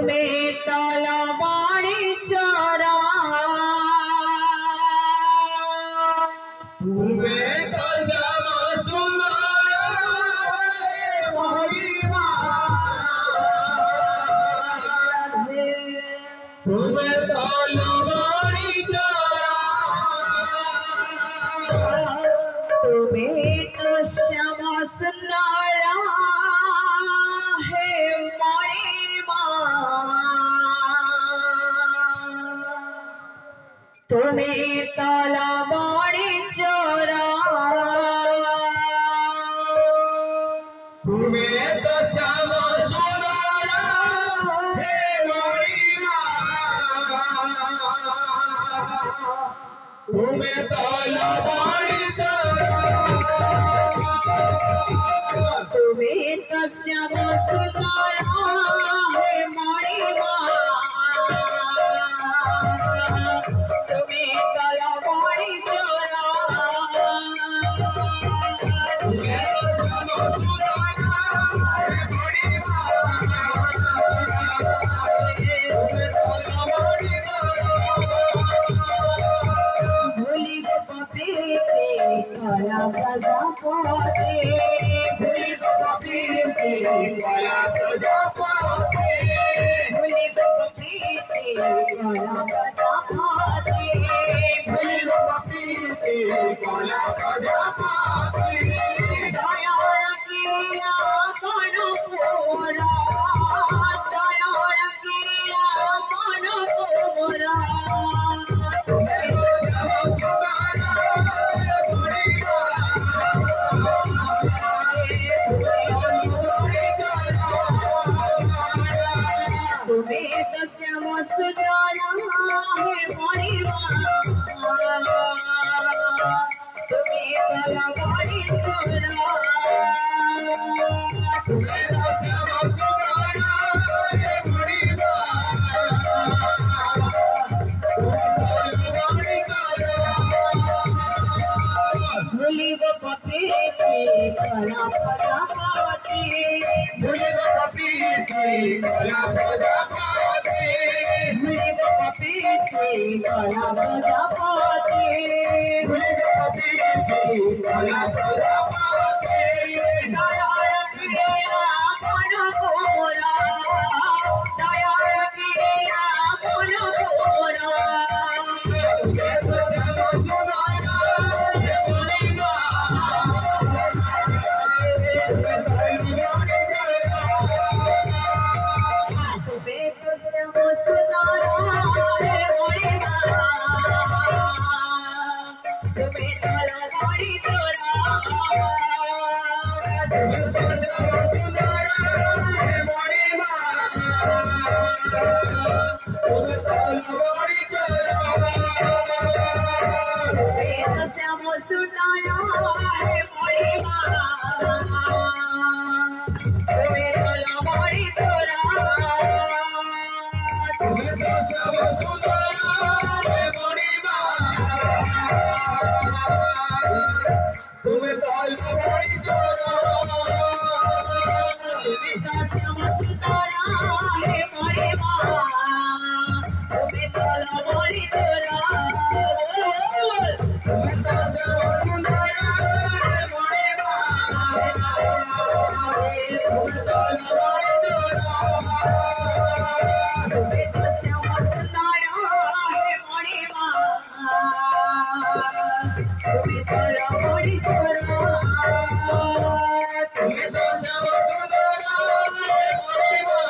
तुम्हें तलवारी चोरा तुम्हें तो श्याम सुंदर महिमा तुम्हें तलवारी चोरा तुम्हें तो श्याम सुंदर है महिमा तुम्हें तलवारी चोरा तुम्हें तो श्याम सुंदर है महिमा तुम्हें तलवारी तुम्हें तो श्याम सुंदर है महिमा तुम्हें तलवारी चोरा भूली गो पपीते काला प्रजापति भूली गो पपीते काला प्रजापति भूली गो पपीते काला प्रजापति भूली गो पपीते काला प्रजापति दया किया कनो पूरा दया किया कनो पूरा तुम्हें तो श्याम सुंदर है महिमा तुम्हें तलवारी चोरा तुम्हें तो श्याम सुंदर है महिमा भूली गो पपीते काला प्रजापति भूली गो पपीते काला प्रजापति भूली गो पपीते काला प्रजापति भूली गो पपीते काला प्रजापति दया किया कनो पूरा दया किया कनो पूरा तुम्हें तो श्याम सुंदर है महिमा तुम्हें तो श्याम सुंदर है महिमा तुम्हें तलवारी चोरा तुम्हें तो श्याम सुंदर है महिमा तुम्हें तलवारी चोरा तुम्हें तो श्याम सुंदर है महिमा तुम्हें तलवारी चोरा तुम्हें तो श्याम सुंदर है महिमा तुम्हें तलवारी चोरा तुम्हें तो श्याम सुंदर है महिमा तुम्हें तलवारी चोरा तुम्हें तो श्याम सुंदर है महिमा तुम्हें तलवारी चोरा तुम्हें तो श्याम सुंदर है महिमा तुम्हें तलवारी चोरा तुम्हें तो श्याम सुंदर है महिमा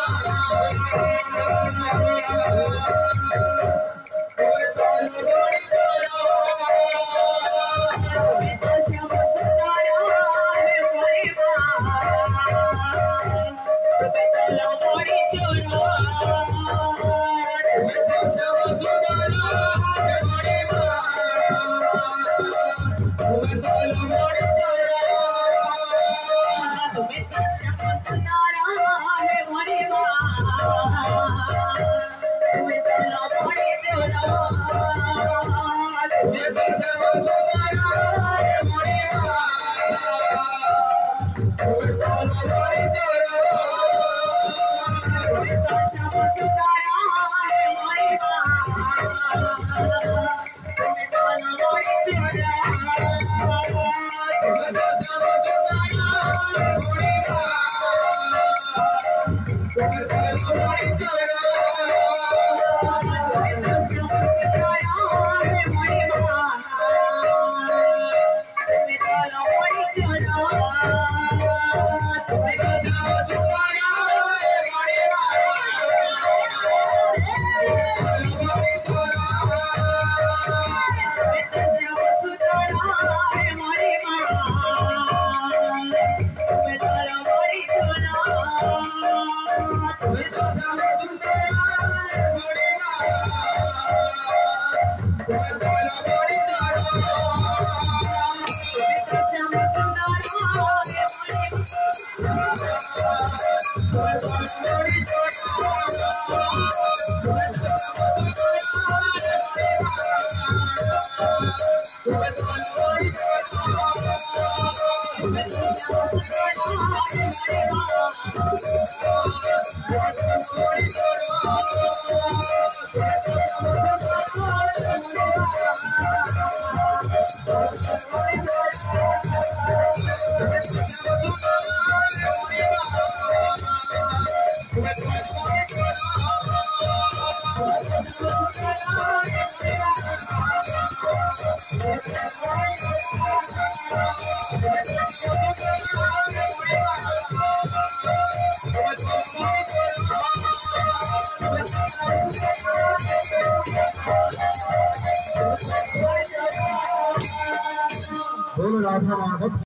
तुम्हें तलवारी चोरा तुम्हें तो श्याम सुंदर है महिमा तुम्हें तलवारी चोरा तुम्हें तो श्याम सुंदर है महिमा तुम्हें तलवारी चोरा तुम्हें तो श्याम सुंदर है महिमा तुम्हें तलवारी चोरा तुम्हें तो श्याम सुंदर है महिमा तुम्हें तलवारी चोरा बोलो राधा माधव।